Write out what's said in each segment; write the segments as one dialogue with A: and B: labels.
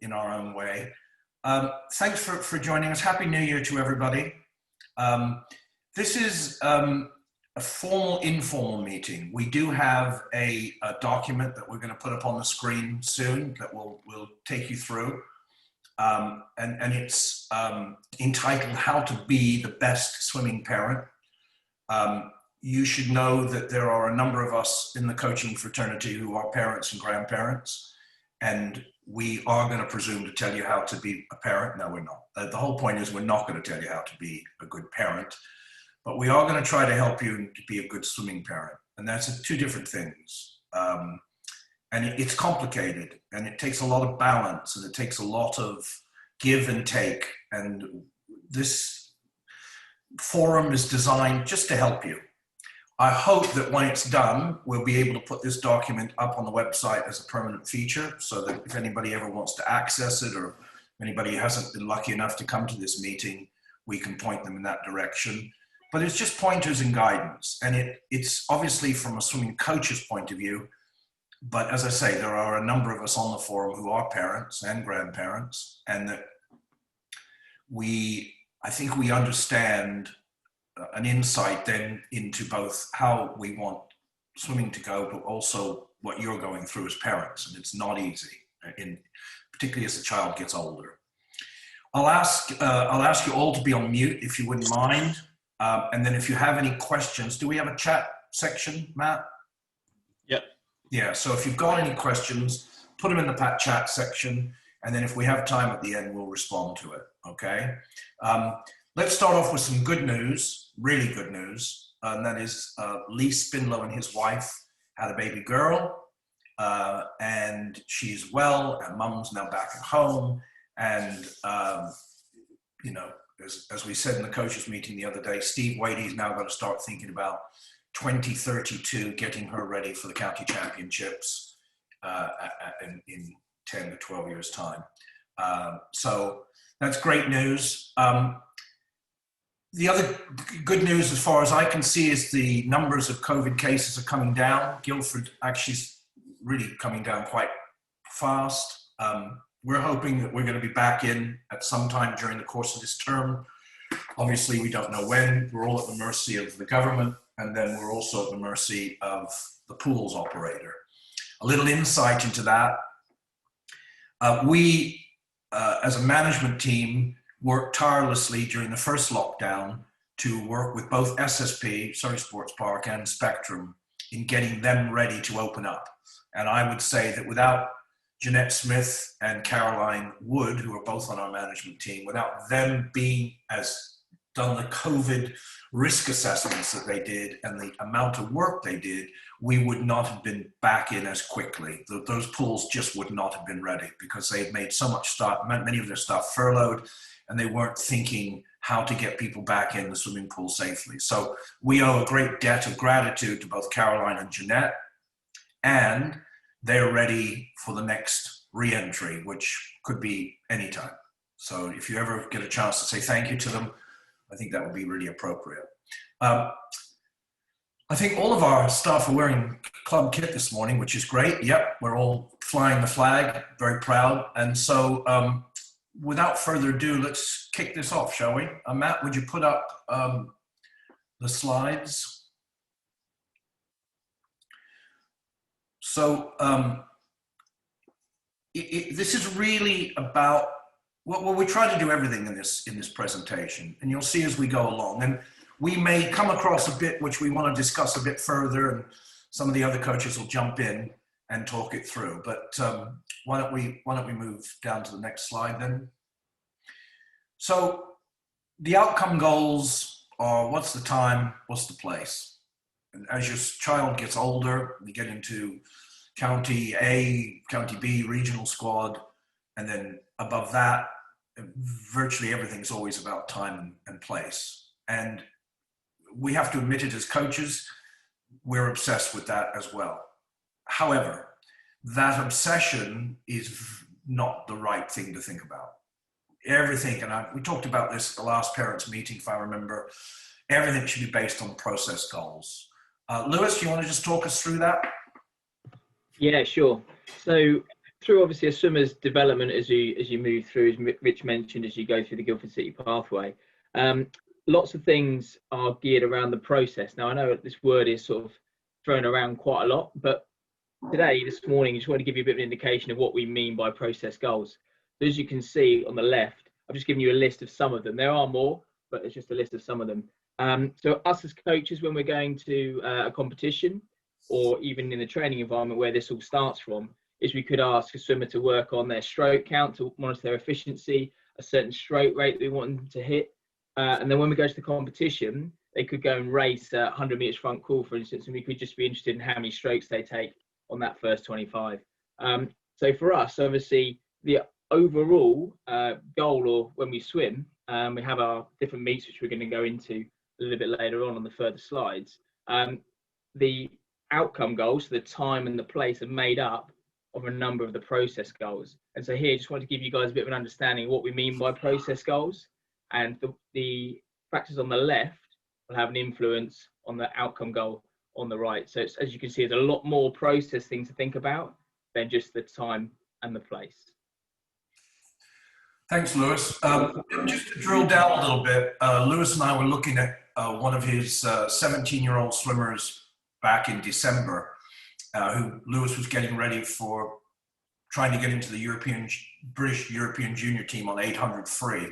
A: in our own way. Thanks for joining us. Happy New Year to everybody. This is a formal, informal meeting. We do have a document that we're going to put up on the screen soon that we'll take you through. And it's entitled How to Be the Best Swimming Parent. You should know that there are a number of us in the coaching fraternity who are parents and grandparents, and we are going to presume to tell you how to be a parent. No, we're not. The whole point is we're not going to tell you how to be a good parent, but we are going to try to help you to be a good swimming parent. And that's two different things. And it's complicated, and it takes a lot of balance, and it takes a lot of give and take. And this forum is designed just to help you. I hope that when it's done, we'll be able to put this document up on the website as a permanent feature, so that if anybody ever wants to access it, or anybody hasn't been lucky enough to come to this meeting, we can point them in that direction. But it's just pointers and guidance. And it's obviously from a swimming coach's point of view, but as I say, there are a number of us on the forum who are parents and grandparents, and that I think we understand an insight then into both how we want swimming to go, but also what you're going through as parents. And it's not easy, particularly as the child gets older. I'll ask you all to be on mute if you wouldn't mind. And then if you have any questions, do we have a chat section, Matt?
B: Yep.
A: Yeah, so if you've got any questions, put them in the chat section. And then if we have time at the end, we'll respond to it, okay? Let's start off with some good news, really good news. And that is Lee Spindler and his wife had a baby girl, and she's well, and mom's now back at home. And, you know, as we said in the coaches meeting the other day, Steve Wadey's now going to start thinking about 2032, getting her ready for the county championships in 10 to 12 years time. So that's great news. The other good news, as far as I can see, is the numbers of COVID cases are coming down. Guildford actually is really coming down quite fast. We're hoping that we're going to be back in at some time during the course of this term. Obviously, we don't know when. We're all at the mercy of the government, and then we're also at the mercy of the pools operator. A little insight into that. We, as a management team, worked tirelessly during the first lockdown to work with both SSP, Surrey Sports Park, and Spectrum in getting them ready to open up. And I would say that without Jeanette Smith and Caroline Wood, who are both on our management team, without them being done the COVID risk assessments that they did and the amount of work they did, we would not have been back in as quickly. Those pools just would not have been ready because they had made so much stuff, many of their staff furloughed, and they weren't thinking how to get people back in the swimming pool safely. So we owe a great debt of gratitude to both Caroline and Jeanette, and they're ready for the next re-entry, which could be anytime. So if you ever get a chance to say thank you to them, I think that would be really appropriate. I think all of our staff are wearing club kit this morning, which is great. Yep, we're all flying the flag, very proud. And so without further ado, let's kick this off, shall we? Matt, would you put up the slides? So this is really about, well, we try to do everything in this presentation, and you'll see as we go along. And we may come across a bit which we want to discuss a bit further, and some of the other coaches will jump in and talk it through. But why don't we move down to the next slide then? So the outcome goals are: what's the time, what's the place? And as your child gets older, we get into County A, County B, regional squad, and then above that, virtually everything's always about time and place. And we have to admit it as coaches, we're obsessed with that as well. However, that obsession is not the right thing to think about. Everything, and we talked about this at the last parents' meeting, if I remember, everything should be based on process goals. Lewis, do you want to just talk us through that?
C: Yeah, sure. So
B: through obviously a swimmer's development as you move through, as Rich mentioned, as you go through the Guildford City pathway, lots of things are geared around the process. Now, I know this word is sort of thrown around quite a lot, but this morning, I just want to give you a bit of an indication of what we mean by process goals. So as you can see on the left, I've just given you a list of some of them. There are more, but it's just a list of some of them. So us as coaches, when we're going to a competition, or even in the training environment where this all starts from, is we could ask a swimmer to work on their stroke count to monitor their efficiency, a certain stroke rate we want them to hit. And then when we go to the competition, they could go and race 100 meters front crawl, for instance, and we could just be interested in how many strokes they take on that first 25. So for us, obviously, the overall goal, or when we swim, we have our different meets, which we're going to go into a little bit later on the further slides. The outcome goals, so the time and the place, are made up of a number of the process goals. And so here, I just want to give you guys a bit of an understanding of what we mean by process goals. And the factors on the left will have an influence on the outcome goal on the right. So it's, as you can see, there's a lot more process things to think about than just the time and the place.
A: Thanks, Lewis. Just to drill down a little bit, Lewis and I were looking at one of his 17-year-old swimmers back in December, who Lewis was getting ready for trying to get into the British European junior team on 800 free.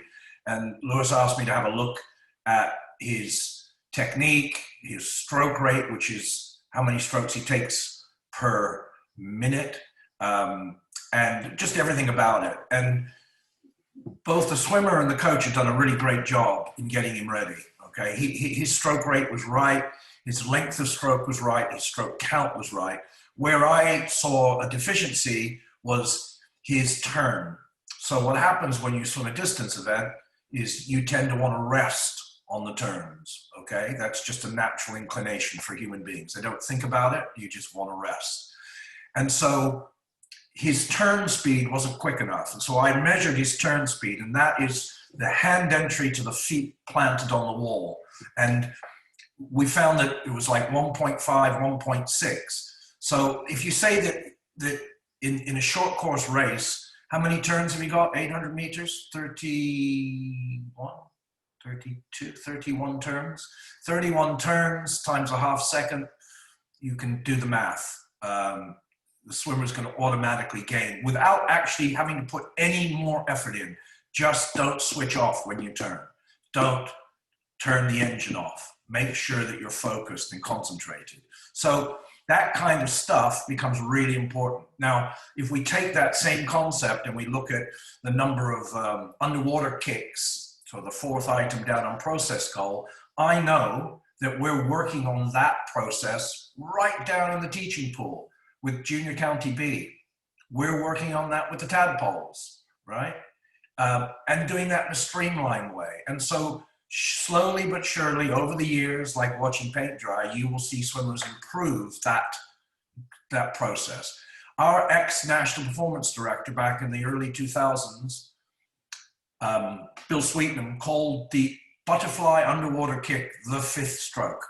A: And Lewis asked me to have a look at his technique, his stroke rate, which is how many strokes he takes per minute, and just everything about it. And both the swimmer and the coach have done a really great job in getting him ready. Okay, his stroke rate was right, his length of stroke was right, his stroke count was right. Where I saw a deficiency was his turn. So what happens when you swim a distance event is you tend to want to rest on the turns, okay? That's just a natural inclination for human beings. They don't think about it, you just want to rest. And so his turn speed wasn't quick enough. And so I measured his turn speed, and that is the hand entry to the feet planted on the wall. And we found that it was like 1.5, 1.6. So if you say that in a short course race, how many turns have you got? 800 meters, 31, 32, 31 turns. 31 turns times a half second, you can do the math. The swimmer's going to automatically gain without actually having to put any more effort in. Just don't switch off when you turn. Don't turn the engine off. Make sure that you're focused and concentrated. So that kind of stuff becomes really important. Now, if we take that same concept and we look at the number of underwater kicks, so the fourth item down on process goal, I know that we're working on that process right down in the teaching pool with Junior County B. We're working on that with the tadpoles, right? And doing that in a streamlined way. And so slowly but surely over the years, like watching paint dry, you will see swimmers improve that process. Our ex-national performance director back in the early 2000s, Bill Sweetnam, called the butterfly underwater kick the fifth stroke.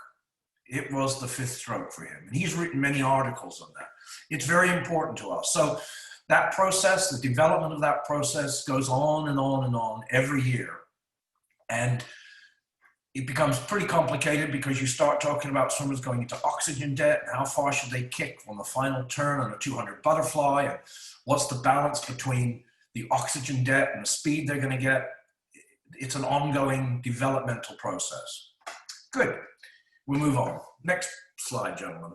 A: It was the fifth stroke for him. And he's written many articles on that. It's very important to us. So that process, the development of that process goes on and on and on every year. And it becomes pretty complicated because you start talking about swimmers going into oxygen debt and how far should they kick on the final turn on a 200 butterfly, and what's the balance between the oxygen debt and the speed they're going to get. It's an ongoing developmental process. Good. We'll move on. Next slide, gentlemen.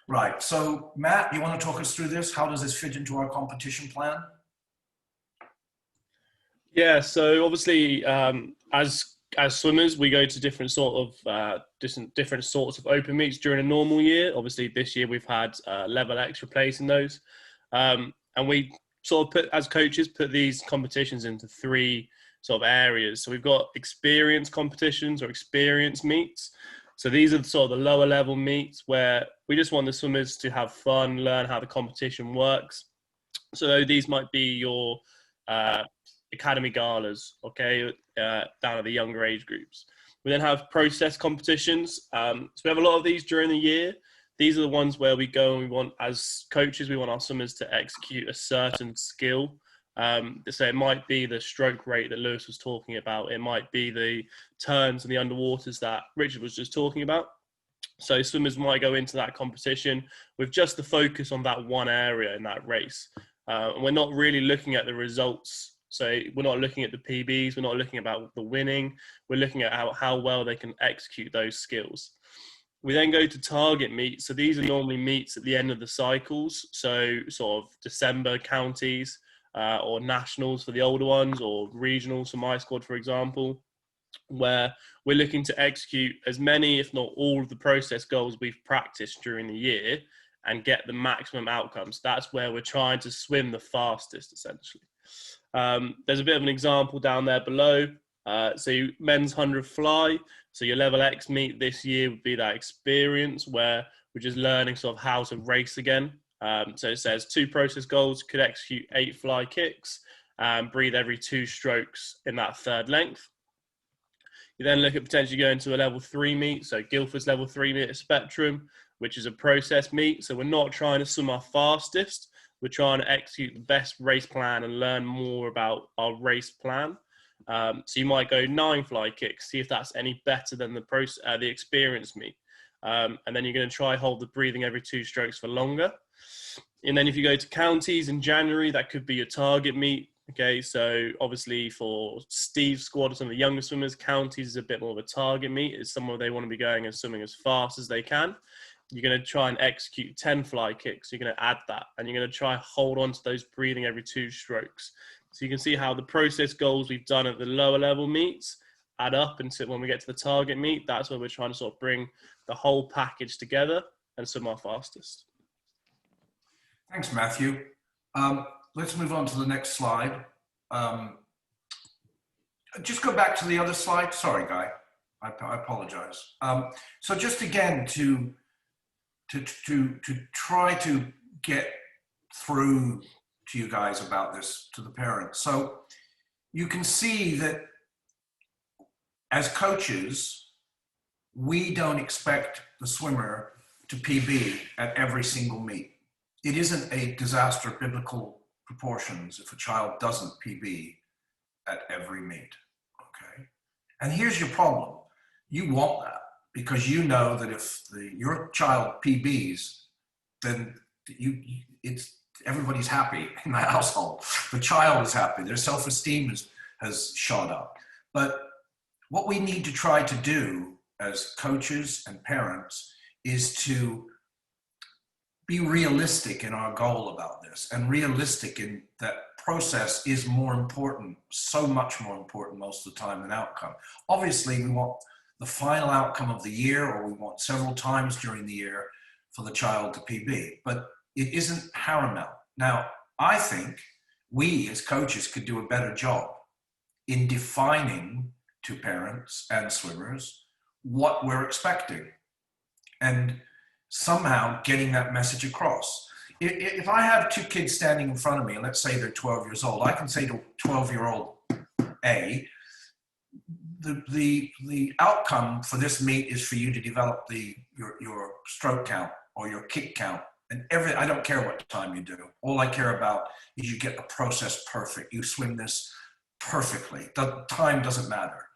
A: Right, so Matt, you want to talk us through this? How does this fit into our competition plan?
C: Yeah, so obviously, as swimmers, we go to different sorts of open meets during a normal year. Obviously, this year we've had level X replacing those, and we sort of as coaches put these competitions into three sort of areas. So we've got experience competitions or experience meets. So these are sort of the lower level meets where we just want the swimmers to have fun, learn how the competition works. So these might be your academy galas, okay, down at the younger age groups. We then have process competitions. So we have a lot of these during the year. These are the ones where we go and we want, as coaches, we want our swimmers to execute a certain skill. So it might be the stroke rate that Lewis was talking about. It might be the turns and the underwaters that Richard was just talking about. So swimmers might go into that competition with just the focus on that one area in that race. And we're not really looking at the results. So we're not looking at the PBs. We're not looking about the winning. We're looking at how well they can execute those skills. We then go to target meets. So these are normally meets at the end of the cycles. So sort of December counties or nationals for the older ones, or regionals for my squad, for example, where we're looking to execute as many, if not all, of the process goals we've practiced during the year and get the maximum outcomes. That's where we're trying to swim the fastest, essentially. There's a bit of an example down there below. So men's 100 fly. So your level X meet this year would be that experience where we're just learning sort of how to race again. So it says 2 process goals, could execute 8 fly kicks, breathe every 2 strokes in that third length. You then look at potentially going to a level 3 meet. So Guildford's level 3 meet spectrum, which is a process meet. So we're not trying to swim our fastest. We're trying to execute the best race plan and learn more about our race plan. So you might go 9 fly kicks, see if that's any better than the experience meet. And then you're going to try hold the breathing every 2 strokes for longer. And then if you go to counties in January, that could be your target meet. Okay, so obviously for Steve's squad or some of the younger swimmers, counties is a bit more of a target meet. It's somewhere they want to be going and swimming as fast as they can. You're going to try and execute 10 fly kicks. You're going to add that, and you're going to try hold on to those breathing every 2 strokes. So you can see how the process goals we've done at the lower level meets add up until when we get to the target meet. That's where we're trying to sort of bring the whole package together and swim our fastest.
A: Thanks, Matthew. Let's move on to the next slide. Just go back to the other slide. Sorry, Guy. I apologize. So just again to try to get through to you guys about this, to the parents. So you can see that as coaches, we don't expect the swimmer to PB at every single meet. It isn't a disaster of biblical proportions if a child doesn't PB at every meet, okay? And here's your problem. You want that because you know that if your child PBs, then everybody's happy in the household. The child is happy. Their self-esteem has shot up. But what we need to try to do as coaches and parents is to be realistic in our goal about this, and realistic in that process is more important, so much more important most of the time than outcome. Obviously, we want the final outcome of the year, or we want several times during the year for the child to PB, but it isn't paramount. Now, I think we as coaches could do a better job in defining to parents and swimmers what we're expecting and somehow getting that message across. If I have 2 kids standing in front of me, and let's say they're 12 years old, I can say to 12-year-old A, the outcome for this meet is for you to develop your stroke count or your kick count. And I don't care what time you do. All I care about is you get the process perfect. You swim this perfectly. The time doesn't matter.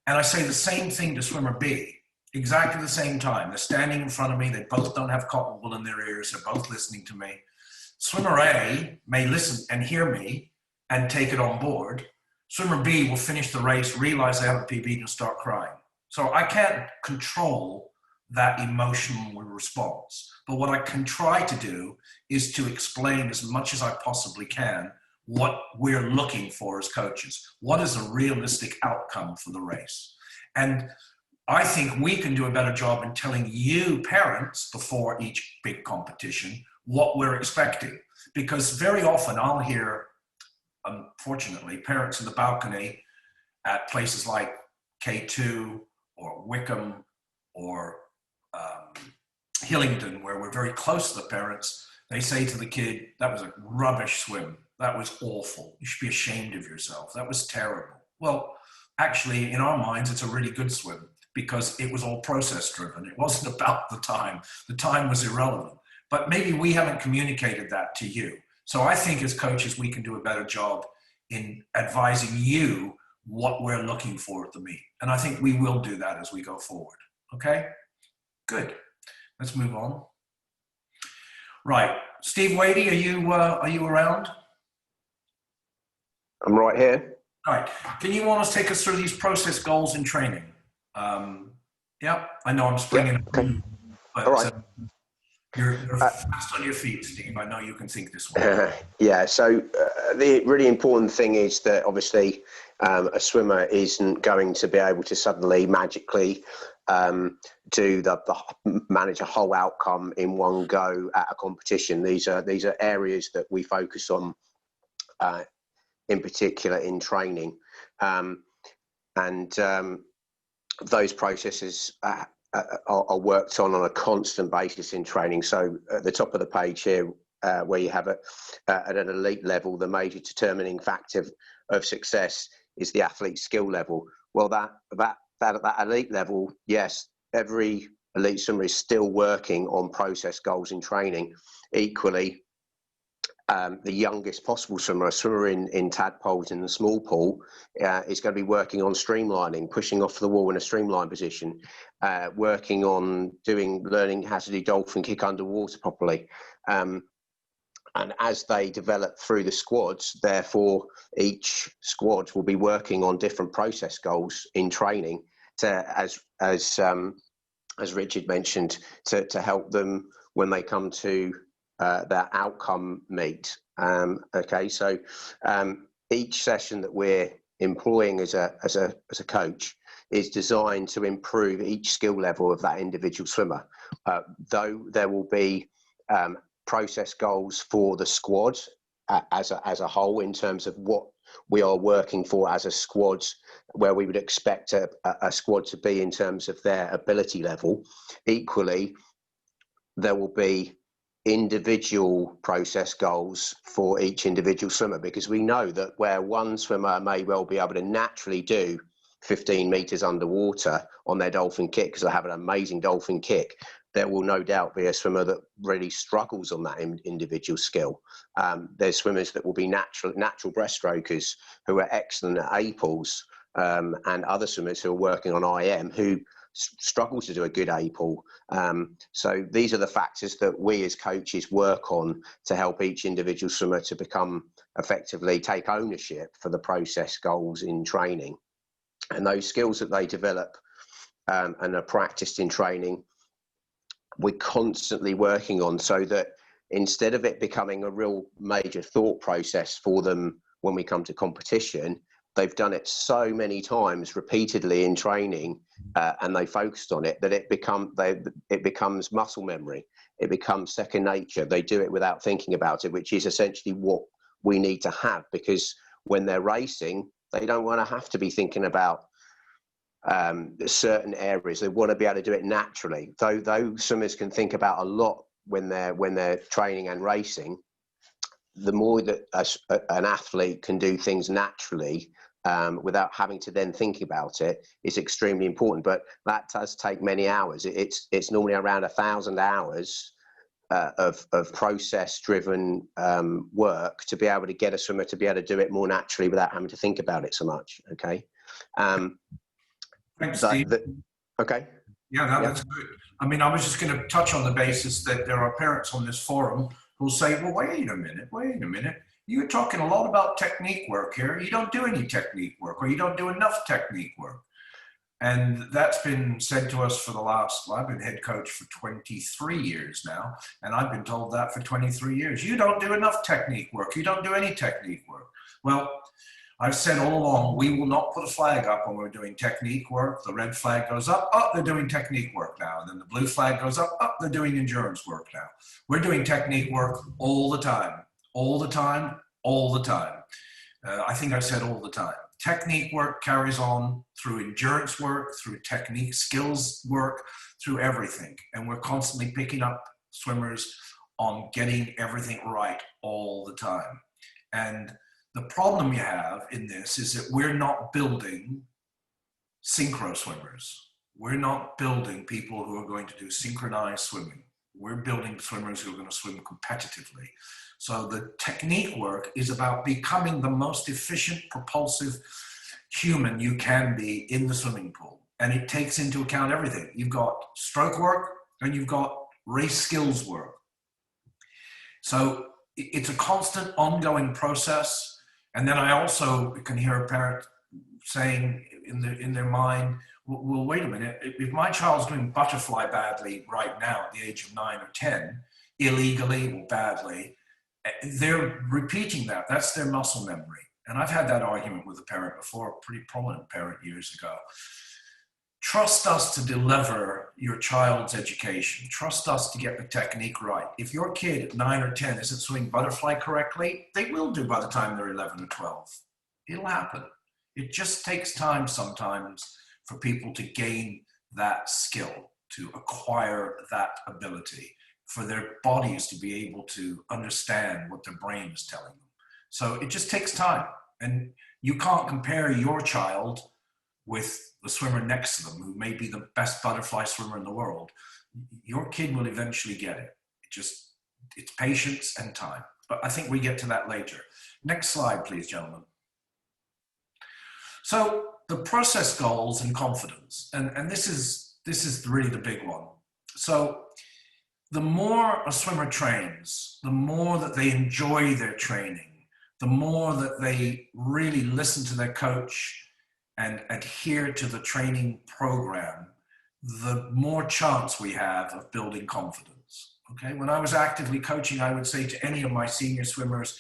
A: And I say the same thing to swimmer B. Exactly the same time. They're standing in front of me. They both don't have cotton wool in their ears. They're both listening to me. Swimmer A may listen and hear me and take it on board. Swimmer B will finish the race, realize they have a PB, and start crying. So I can't control that emotional response. But what I can try to do is to explain as much as I possibly can what we're looking for as coaches. What is a realistic outcome for the race? And I think we can do a better job in telling you parents before each big competition what we're expecting. Because very often I'll hear, unfortunately, parents in the balcony at places like K2 or Wickham or Hillingdon, where we're very close to the parents, they say to the kid, that was a rubbish swim. That was awful. You should be ashamed of yourself. That was terrible. Well, actually, in our minds, it's a really good swim. because it was all process driven. It wasn't about the time. The time was irrelevant. But maybe we haven't communicated that to you. So I think as coaches, we can do a better job in advising you what we're looking for at the meet. And I think we will do that as we go forward. Okay? Good. Let's move on. Right. Steve Wadey, are you around?
D: I'm right here.
A: All right. Can you almost take us through these process goals in training? Yeah, I know I'm springing.
D: Yeah, okay.
A: But
D: All right.
A: you're fast on your feet, Steve. I know you can think this way.
D: Yeah, so the really important thing is that obviously a swimmer isn't going to be able to suddenly magically manage a whole outcome in one go at a competition. These are areas that we focus on in particular in training, and those processes are worked on a constant basis in training. So at the top of the page here, where you have at an elite level, the major determining factor of success is the athlete's skill level. Well, that elite level, yes, every elite swimmer is still working on process goals in training. Equally, the youngest possible swimmer, a swimmer in tadpoles in the small pool, is going to be working on streamlining, pushing off the wall in a streamline position, working on learning how to do dolphin kick underwater properly. And as they develop through the squads, therefore, each squad will be working on different process goals in training as Richard mentioned, to help them when they come to that outcome meet. Okay, so each session that we're employing as a coach is designed to improve each skill level of that individual swimmer. Though there will be process goals for the squad as a whole in terms of what we are working for as a squad, where we would expect a squad to be in terms of their ability level. Equally, there will be individual process goals for each individual swimmer, because we know that where one swimmer may well be able to naturally do 15 meters underwater on their dolphin kick because they have an amazing dolphin kick, there will no doubt be a swimmer that really struggles on that individual skill. There's swimmers that will be natural breaststrokers who are excellent at APLs, and other swimmers who are working on IM who struggle to do a good APL. So these are the factors that we as coaches work on to help each individual swimmer to become effectively take ownership for the process goals in training. And those skills that they develop and are practiced in training, we're constantly working on, so that instead of it becoming a real major thought process for them when we come to competition, they've done it so many times repeatedly in training, and they focused on it, that it becomes muscle memory. It becomes second nature. They do it without thinking about it, which is essentially what we need to have, because when they're racing, they don't want to have to be thinking about certain areas. They want to be able to do it naturally. Though swimmers can think about a lot when they're training and racing, the more that an athlete can do things naturally without having to then think about it is extremely important. But that does take many hours. It's normally around 1,000 hours of process-driven work to be able to get a swimmer to be able to do it more naturally without having to think about it so much. Okay.
A: Thanks, Steve.
D: Okay.
A: Yeah, that's good. I mean, I was just going to touch on the basis that there are parents on this forum who'll say, well, wait a minute. You're talking a lot about technique work here. You don't do any technique work, or you don't do enough technique work. And that's been said to us for I've been head coach for 23 years now, and I've been told that for 23 years. You don't do enough technique work. You don't do any technique work. Well, I've said all along, we will not put a flag up when we're doing technique work. The red flag goes up, they're doing technique work now. And then the blue flag goes up, they're doing endurance work now. We're doing technique work all the time. I think I said all the time. Technique work carries on through endurance work, through technique skills work, through everything. And we're constantly picking up swimmers on getting everything right all the time. And the problem you have in this is that we're not building synchro swimmers. We're not building people who are going to do synchronized swimming. We're building swimmers who are going to swim competitively. So the technique work is about becoming the most efficient, propulsive human you can be in the swimming pool. And it takes into account everything. You've got stroke work and you've got race skills work. So it's a constant ongoing process. And then I also can hear a parent saying in their mind, well, wait a minute, if my child's doing butterfly badly right now at the age of 9 or 10, illegally or badly, they're repeating that. That's their muscle memory. And I've had that argument with a parent before, a pretty prominent parent years ago. Trust us to deliver your child's education. Trust us to get the technique right. If your kid at 9 or 10 isn't swimming butterfly correctly, they will do by the time they're 11 or 12. It'll happen. It just takes time sometimes for people to gain that skill, to acquire that ability, for their bodies to be able to understand what their brain is telling them. So it just takes time. And you can't compare your child with the swimmer next to them, who may be the best butterfly swimmer in the world. Your kid will eventually get it. It's patience and time. But I think we get to that later. Next slide, please, gentlemen. So the process goals and confidence, and this is really the big one. So the more a swimmer trains, the more that they enjoy their training, the more that they really listen to their coach and adhere to the training program, the more chance we have of building confidence. Okay, when I was actively coaching, I would say to any of my senior swimmers,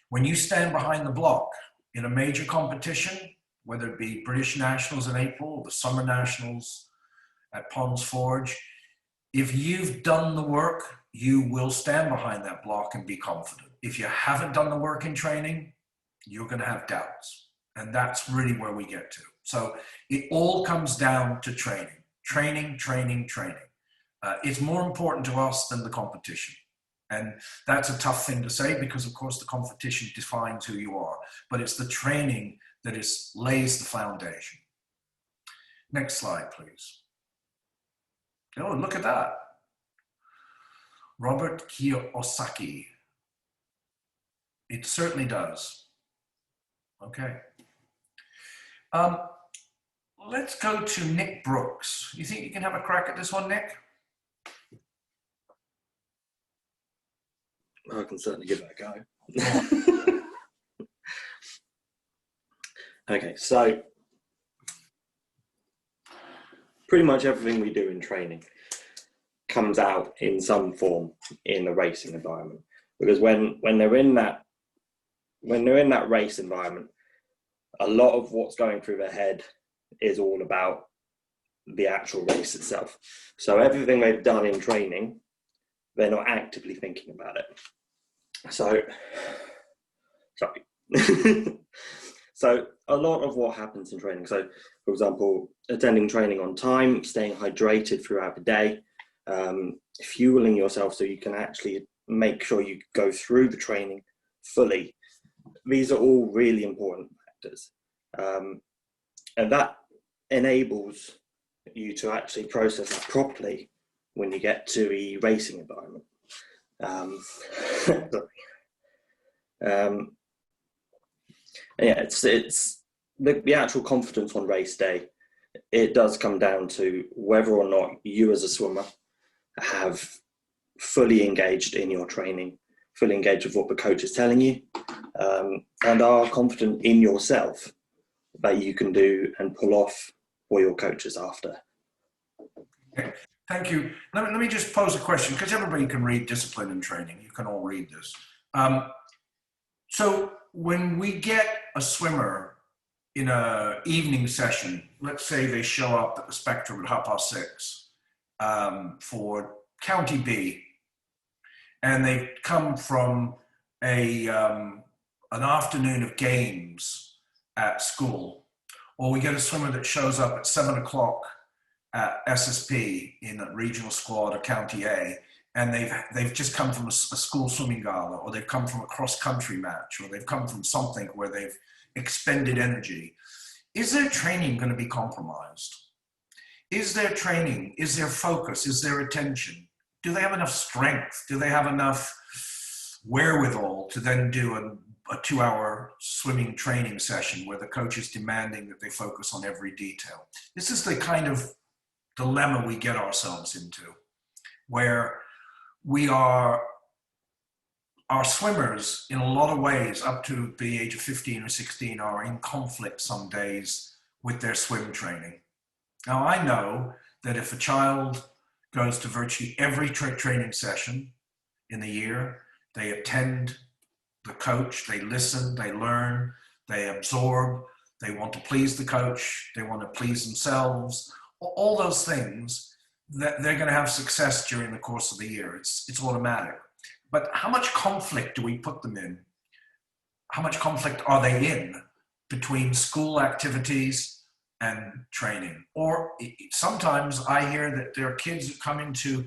A: when you stand behind the block in a major competition, whether it be British Nationals in April, or the Summer Nationals at Ponds Forge, if you've done the work, you will stand behind that block and be confident. If you haven't done the work in training, you're going to have doubts. And that's really where we get to. So it all comes down to training, training, training, training. It's more important to us than the competition. And that's a tough thing to say because, of course, the competition defines who you are. But it's the training that lays the foundation. Next slide, please. Oh, look at that. Robert Kiyosaki. It certainly does. Okay. Let's go to Nick Brooks. You think you can have a crack at this one, Nick?
E: I can certainly give it a go. Okay, so pretty much everything we do in training comes out in some form in the racing environment, because when they're in that race environment, a lot of what's going through their head is all about the actual race itself. So everything they've done in training, they're not actively thinking about it. So So a lot of what happens in training, so for example, attending training on time, staying hydrated throughout the day, fueling yourself so you can actually make sure you go through the training fully. These are all really important factors. And that enables you to actually process that properly when you get to the racing environment. Yeah, it's the actual confidence on race day. It does come down to whether or not you as a swimmer have fully engaged in your training, fully engaged with what the coach is telling you, and are confident in yourself that you can do and pull off what your coach is after.
A: Okay. Thank you. Let me just pose a question, because everybody can read Discipline and Training. You can all read this. So when we get a swimmer in an evening session, let's say they show up at the Spectrum at 6:30 for County B, and they've come from an afternoon of games at school, or we get a swimmer that shows up at 7 o'clock at SSP in a regional squad or County A, and they've just come from a school swimming gala, or they've come from a cross-country match, or they've come from something where they've expended energy. Is their training going to be compromised? is their training, is their focus, is their attention? Do they have enough strength? Do they have enough wherewithal to then do a 2-hour swimming training session where the coach is demanding that they focus on every detail? This is the kind of dilemma we get ourselves into, where our swimmers, in a lot of ways, up to the age of 15 or 16, are in conflict some days with their swim training. Now, I know that if a child goes to virtually every training session in the year, they attend the coach, they listen, they learn, they absorb, they want to please the coach, they want to please themselves, all those things, that they're going to have success during the course of the year. It's automatic. But how much conflict do we put them in? How much conflict are they in between school activities and training? Or sometimes I hear that there are kids who come into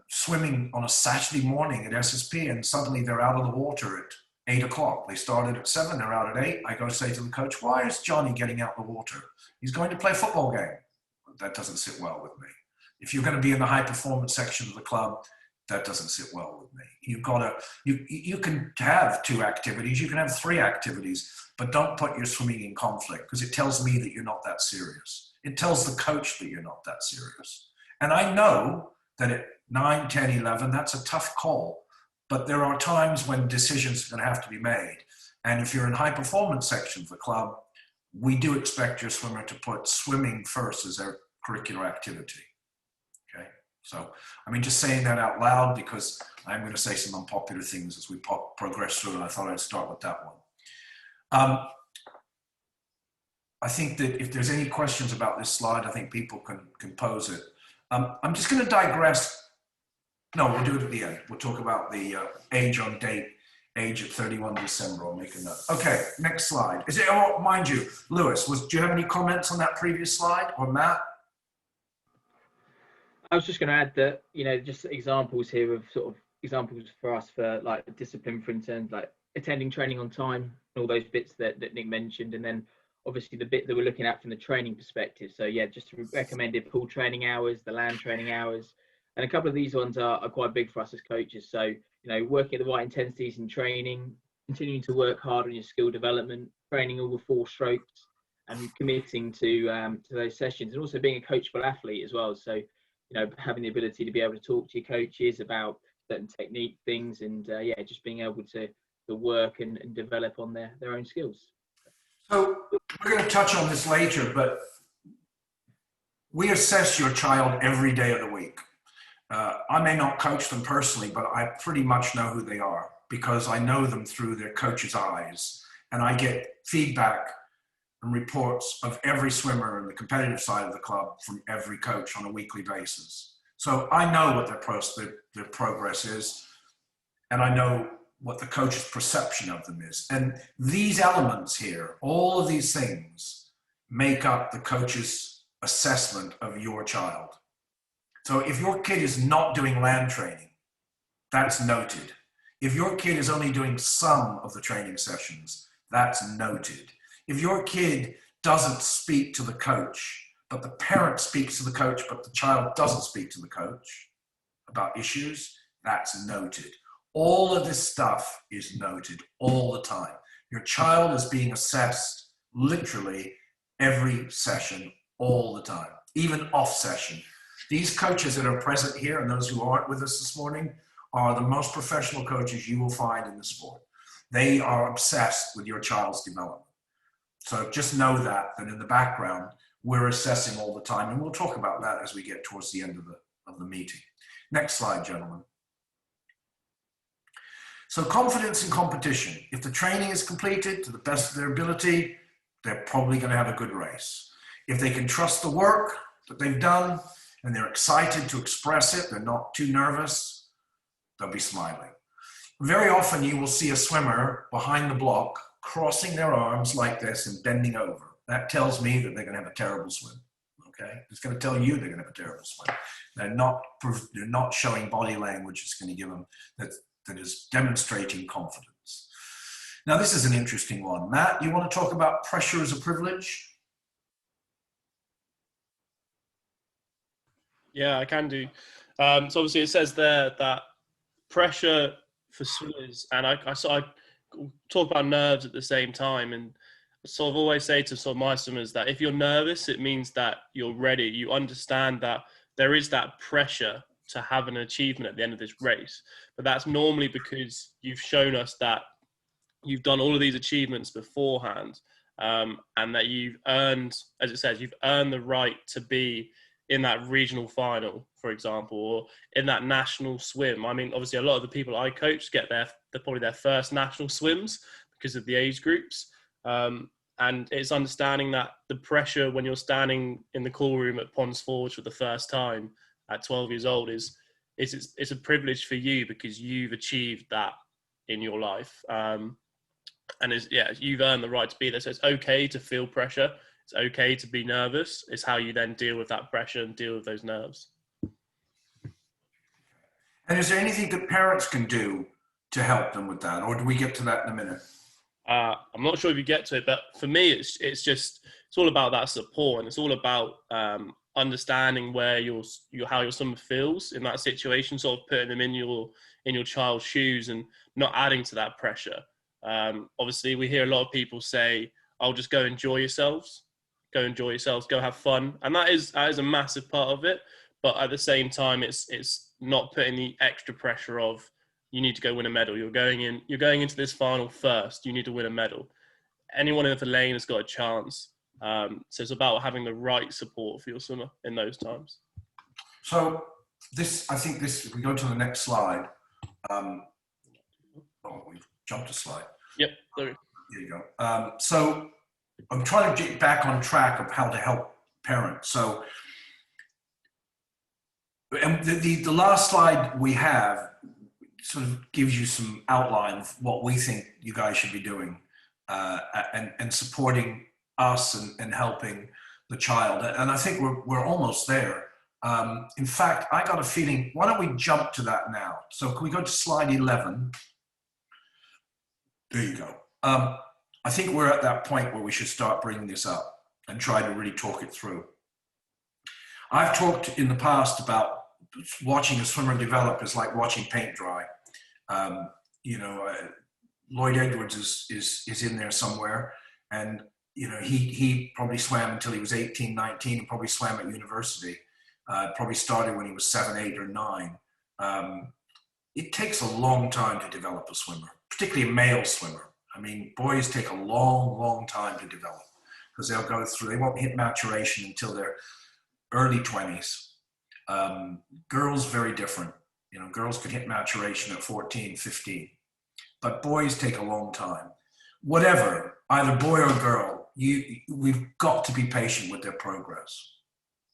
A: swimming on a Saturday morning at SSP and suddenly they're out of the water at 8 o'clock. They started at 7, they're out at 8. I go say to the coach, why is Johnny getting out of the water? He's going to play a football game. That doesn't sit well with me. If you're going to be in the high performance section of the club, that doesn't sit well with me. You've got to, you can have 2 activities, you can have 3 activities, but don't put your swimming in conflict, because it tells me that you're not that serious. It tells the coach that you're not that serious. And I know that at 9, 10, 11, that's a tough call, but there are times when decisions are going to have to be made. And if you're in high performance section of the club, we do expect your swimmer to put swimming first as their curricular activity. Okay, so I mean, just saying that out loud, because I'm going to say some unpopular things as we progress through, and I thought I'd start with that one. I think that if there's any questions about this slide, I think people can pose it. I'm just going to digress. No, we'll do it at the end. We'll talk about the age on date, age at 31 December. I'll make a note. Okay, next slide. Is it, oh, mind you, Lewis, do you have any comments on that previous slide, or Matt?
B: I was just going to add that, you know, just examples here of sort of examples for us for like discipline, for instance, like attending training on time, and all those bits that Nick mentioned, and then obviously the bit that we're looking at from the training perspective. So yeah, just recommended pool training hours, the land training hours, and a couple of these ones are quite big for us as coaches. So, you know, working at the right intensities in training, continuing to work hard on your skill development, training all the 4 strokes, and committing to those sessions, and also being a coachable athlete as well. So, you know, having the ability to be able to talk to your coaches about certain technique things, and yeah, just being able to work and develop on their own skills.
A: So we're going to touch on this later, but we assess your child every day of the week. I may not coach them personally, but I pretty much know who they are, because I know them through their coach's eyes, and I get feedback and reports of every swimmer in the competitive side of the club from every coach on a weekly basis. So I know what their progress is, and I know what the coach's perception of them is. And these elements here, all of these things, make up the coach's assessment of your child. So if your kid is not doing land training, that's noted. If your kid is only doing some of the training sessions, that's noted. If your kid doesn't speak to the coach, but the parent speaks to the coach, but the child doesn't speak to the coach about issues, that's noted. All of this stuff is noted all the time. Your child is being assessed literally every session, all the time, even off session. These coaches that are present here and those who aren't with us this morning are the most professional coaches you will find in the sport. They are obsessed with your child's development. So just know that in the background, we're assessing all the time, and we'll talk about that as we get towards the end of the meeting. Next slide, gentlemen. So confidence in competition. If the training is completed to the best of their ability, they're probably going to have a good race. If they can trust the work that they've done and they're excited to express it, they're not too nervous, they'll be smiling. Very often you will see a swimmer behind the block crossing their arms like this and bending over. That tells me that they're going to have a terrible swim. Okay, it's going to tell you they're going to have a terrible swim. They're not showing body language. It's going to give them that is demonstrating confidence. Now, this is an interesting one. Matt, you want to talk about pressure as a privilege?
C: Yeah, I can do. So obviously it says there that pressure for swimmers, and I talk about nerves at the same time, and sort of always say to sort of my swimmers that if you're nervous, it means that you're ready. You understand that there is that pressure to have an achievement at the end of this race, but that's normally because you've shown us that you've done all of these achievements beforehand, and that you've earned, as it says, you've earned the right to be in that regional final, for example, or in that national swim. I mean, obviously, a lot of the people I coach get they're probably their first national swims because of the age groups. And it's understanding that the pressure when you're standing in the call room at Ponds Forge for the first time at 12 years old is it's a privilege for you because you've achieved that in your life. And you've earned the right to be there. So it's okay to feel pressure. It's okay to be nervous. It's how you then deal with that pressure and deal with those nerves.
A: And is there anything that parents can do to help them with that? Or do we get to that in a minute?
C: I'm not sure if you get to it, but for me, it's all about that support, and it's all about understanding where how your son feels in that situation, sort of putting them in your child's shoes and not adding to that pressure. Obviously, we hear a lot of people say, "I'll just go enjoy yourselves, go have fun," and that is a massive part of it. But at the same time, it's not putting the extra pressure of you need to go win a medal. You're going into this final first. You need to win a medal. Anyone in the lane has got a chance. So it's about having the right support for your swimmer in those times.
A: So I think if we go to the next slide. We've jumped a slide.
C: Yep. There
A: you go. So I'm trying to get back on track of how to help parents. So, and the last slide we have sort of gives you some outline of what we think you guys should be doing, and supporting us and helping the child. And I think we're almost there. In fact, I got a feeling, why don't we jump to that now? So can we go to slide 11? There you go. I think we're at that point where we should start bringing this up and try to really talk it through. I've talked in the past about watching a swimmer develop is like watching paint dry. Lloyd Edwards is in there somewhere, and he probably swam until he was 18, 19, and probably swam at university. Probably started when he was 7, 8, or 9. It takes a long time to develop a swimmer, particularly a male swimmer. I mean, boys take a long, long time to develop because they won't hit maturation until their early 20s. Girls, very different. Girls could hit maturation at 14, 15, but boys take a long time. Whatever, either boy or girl, we've got to be patient with their progress.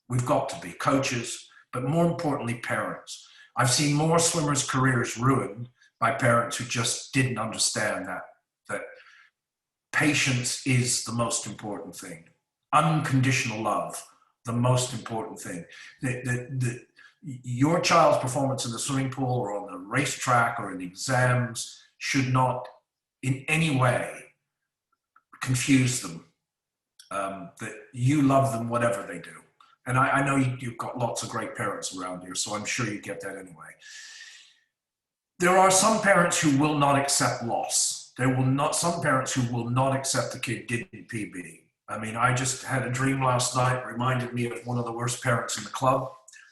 A: We've got to be coaches, but more importantly, parents. I've seen more swimmers' careers ruined by parents who just didn't understand that patience is the most important thing. Unconditional love, the most important thing. Your child's performance in the swimming pool or on the racetrack or in the exams should not in any way confuse them. That you love them whatever they do. And I know you've got lots of great parents around here, so I'm sure you get that anyway. There are some parents who will not accept loss. Some parents who will not accept the kid didn't PB. I mean, I just had a dream last night, reminded me of one of the worst parents in the club,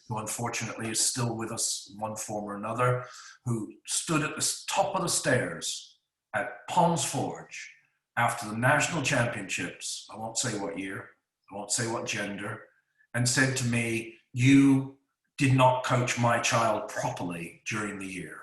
A: who unfortunately is still with us in one form or another, who stood at the top of the stairs at Ponds Forge after the national championships, I won't say what year, I won't say what gender, and said to me, "You did not coach my child properly during the year.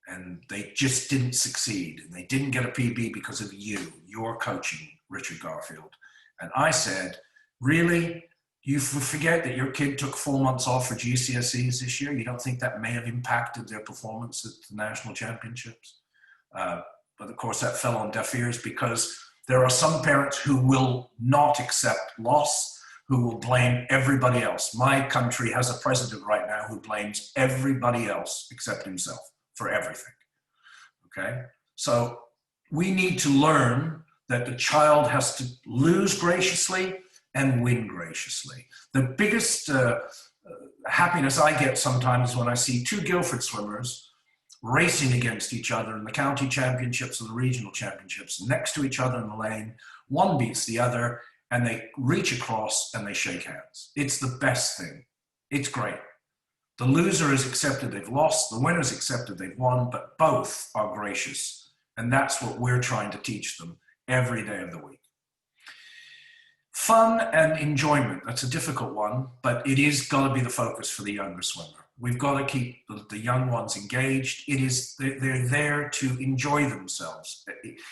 A: And they just didn't succeed. And they didn't get a PB because of your coaching, Richard Garfield." And I said, "Really? You forget that your kid took 4 months off for GCSEs this year? You don't think that may have impacted their performance at the national championships?" But of course that fell on deaf ears because there are some parents who will not accept loss, who will blame everybody else. My country has a president right now who blames everybody else except himself for everything, okay? So we need to learn that the child has to lose graciously and win graciously. The biggest happiness I get sometimes when I see two Guildford swimmers racing against each other in the county championships and the regional championships, next to each other in the lane. One beats the other, and they reach across and they shake hands. It's the best thing. It's great. The loser is accepted they've lost, the winner's accepted they've won, but both are gracious. And that's what we're trying to teach them every day of the week. Fun and enjoyment, that's a difficult one, but it is got to be the focus for the younger swimmer. We've got to keep the young ones engaged. They're there to enjoy themselves.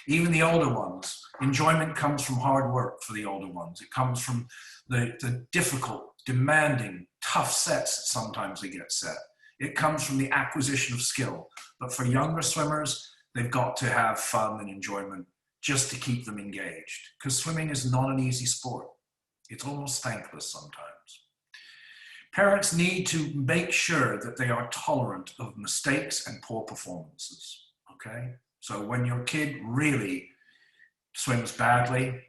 A: Even the older ones, enjoyment comes from hard work for the older ones. It comes from the difficult, demanding, tough sets that sometimes they get set. It comes from the acquisition of skill. But for younger swimmers, they've got to have fun and enjoyment just to keep them engaged, because swimming is not an easy sport. It's almost thankless sometimes. Parents need to make sure that they are tolerant of mistakes and poor performances, okay? So when your kid really swims badly,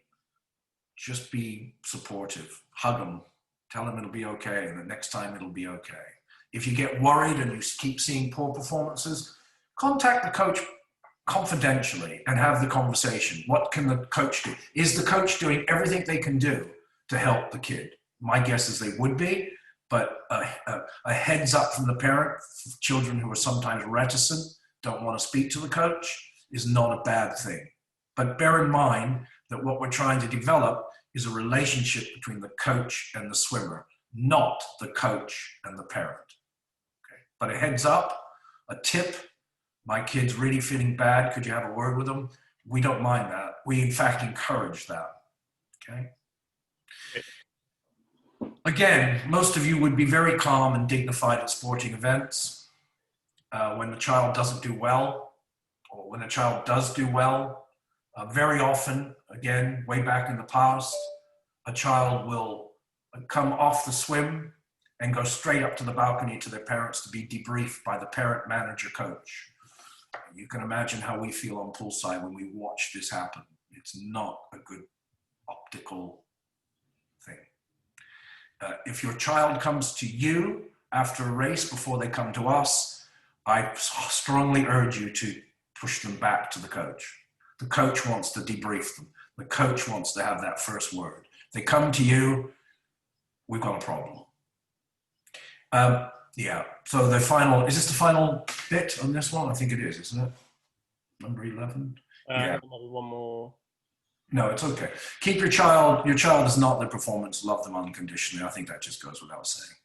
A: just be supportive, hug them, tell them it'll be okay, and the next time it'll be okay. If you get worried and you keep seeing poor performances, contact the coach confidentially and have the conversation. What can the coach do? Is the coach doing everything they can do to help the kid? My guess is they would be, but a heads up from the parent, for children who are sometimes reticent, don't want to speak to the coach, is not a bad thing. But bear in mind that what we're trying to develop is a relationship between the coach and the swimmer, not the coach and the parent. Okay. But a heads up, a tip, my kid's really feeling bad, could you have a word with them? We don't mind that. We in fact encourage that, okay? Again, most of you would be very calm and dignified at sporting events. When the child doesn't do well, or when a child does do well, very often, again, way back in the past, a child will come off the swim and go straight up to the balcony to their parents to be debriefed by the parent, manager, coach. You can imagine how we feel on poolside when we watch this happen. It's not a good optical thing. If your child comes to you after a race before they come to us, I strongly urge you to push them back to the coach. The coach wants to debrief them. The coach wants to have that first word. If they come to you, we've got a problem. Yeah, so the final, is this the final bit on this one? I think it is, isn't it? Number 11? Yeah.
C: One more.
A: No, it's okay. Keep your child is not their performance, love them unconditionally. I think that just goes without saying.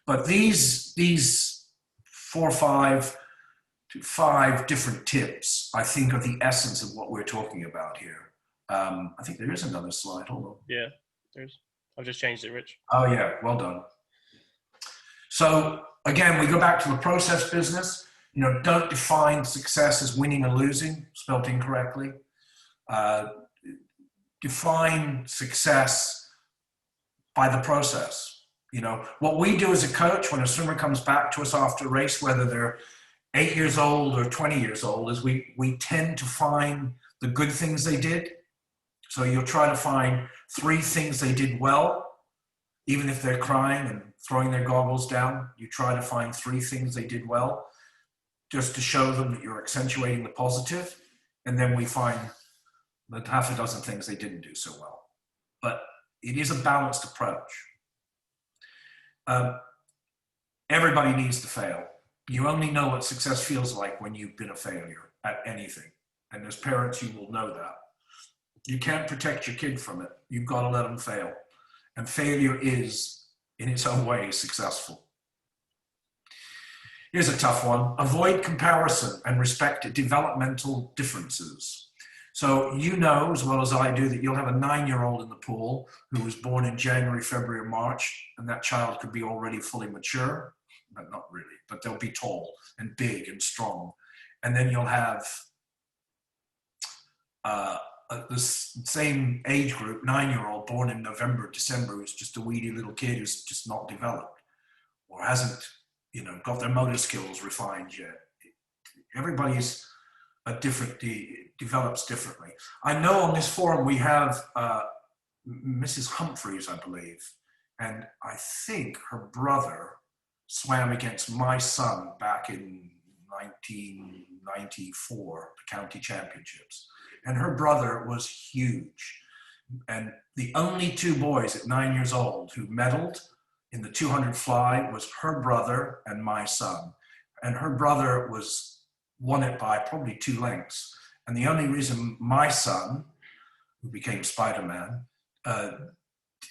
A: But these 4 or 5 different tips, I think, are the essence of what we're talking about here. I think there is another slide, hold on.
C: Yeah, there's. I've just changed it, Rich.
A: Oh yeah, well done. So again, we go back to the process business. You know, don't define success as winning or losing, spelled incorrectly. Define success by the process. You know, what we do as a coach when a swimmer comes back to us after a race, whether they're 8 years old or 20 years old, is we tend to find the good things they did. So you'll try to find 3 things they did well. Even if they're crying and throwing their goggles down, you try to find 3 things they did well, just to show them that you're accentuating the positive. And then we find the half a dozen things they didn't do so well. But it is a balanced approach. Everybody needs to fail. You only know what success feels like when you've been a failure at anything. And as parents, you will know that. You can't protect your kid from it. You've got to let them fail. And failure is, in its own way, successful. Here's a tough one. Avoid comparison and respect developmental differences. So you know as well as I do that you'll have a 9-year-old in the pool who was born in January, February, or March, and that child could be already fully mature, but not really, but they'll be tall and big and strong. And then you'll have the same age group, 9-year-old born in November, December, who's just a weedy little kid who's just not developed or hasn't, you know, got their motor skills refined yet. Everybody's develops differently. I know on this forum we have Mrs. Humphreys, I believe, and I think her brother swam against my son back in 1994, the county championships. And her brother was huge. And the only two boys at 9 years old who medaled in the 200 fly was her brother and my son. And her brother won it by probably 2 lengths. And the only reason my son, who became Spider-Man,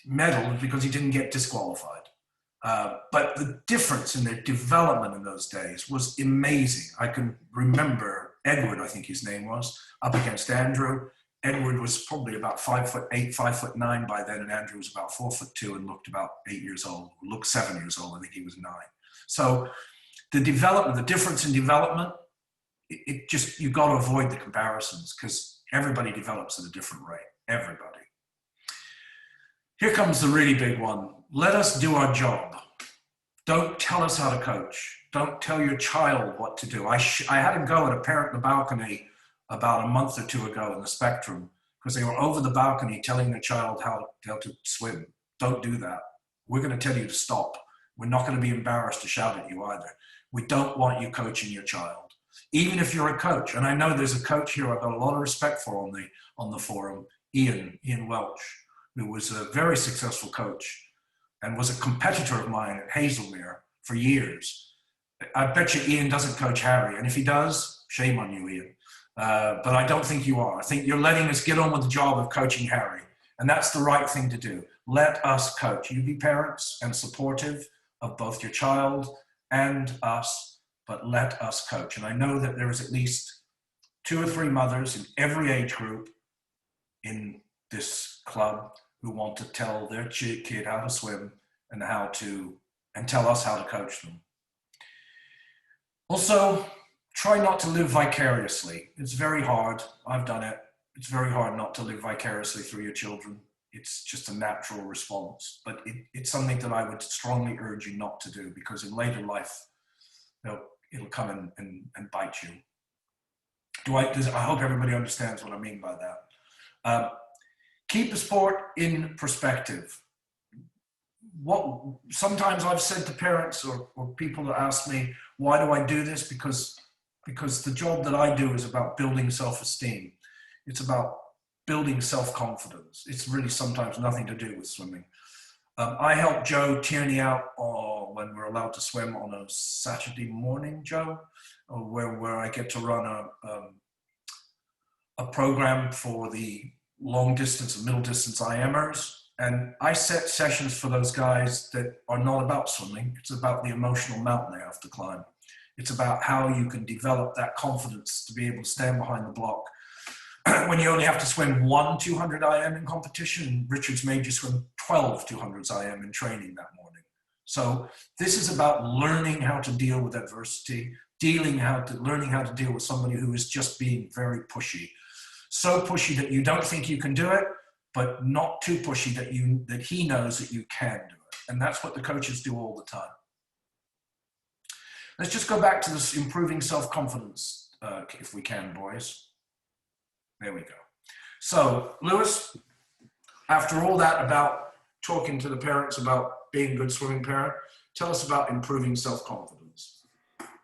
A: medaled was because he didn't get disqualified. But the difference in their development in those days was amazing. I can remember Edward, I think his name was, up against Andrew. Edward was probably about 5'8", 5'9" by then, and Andrew was about 4'2" and looked about 8 years old. Looked 7 years old. I think he was 9. So the development, the difference in development, it just, you've got to avoid the comparisons because everybody develops at a different rate. Everybody. Here comes the really big one. Let us do our job. Don't tell us how to coach. Don't tell your child what to do. I had a go at a parent in the balcony about a month or 2 ago in the Spectrum because they were over the balcony telling their child how to swim. Don't do that. We're going to tell you to stop. We're not going to be embarrassed to shout at you either. We don't want you coaching your child. Even if you're a coach, and I know there's a coach here I've got a lot of respect for on the forum, Ian Welch, who was a very successful coach and was a competitor of mine at Hazelmere for years. I bet you Ian doesn't coach Harry, and if he does, shame on you, Ian. But I don't think you are. I think you're letting us get on with the job of coaching Harry, and that's the right thing to do. Let us coach. You be parents and supportive of both your child and us, but let us coach. And I know that there is at least 2 or 3 mothers in every age group in this club who want to tell their kid how to swim and tell us how to coach them. Also, try not to live vicariously. It's very hard. I've done it. It's very hard not to live vicariously through your children. It's just a natural response, but it's something that I would strongly urge you not to do because in later life, it'll come and bite you. I hope everybody understands what I mean by that. Keep the sport in perspective. Sometimes I've said to parents or people that ask me, why do I do this? Because the job that I do is about building self-esteem. It's about building self-confidence. It's really sometimes nothing to do with swimming. I helped Joe Tierney out when we're allowed to swim on a Saturday morning, Joe, where I get to run a program for the long distance and middle distance IMers. And I set sessions for those guys that are not about swimming. It's about the emotional mountain they have to climb. It's about how you can develop that confidence to be able to stand behind the block. When you only have to swim 1 200 IM in competition, Richard's made you swim 12 200s IM in training that morning. So this is about learning how to deal with adversity, learning how to deal with somebody who is just being very pushy. So pushy that you don't think you can do it, but not too pushy that he knows that you can do it. And that's what the coaches do all the time. Let's just go back to this improving self-confidence, if we can, boys. There we go. So, Lewis, after all that about talking to the parents about being a good swimming parent, tell us about improving self-confidence.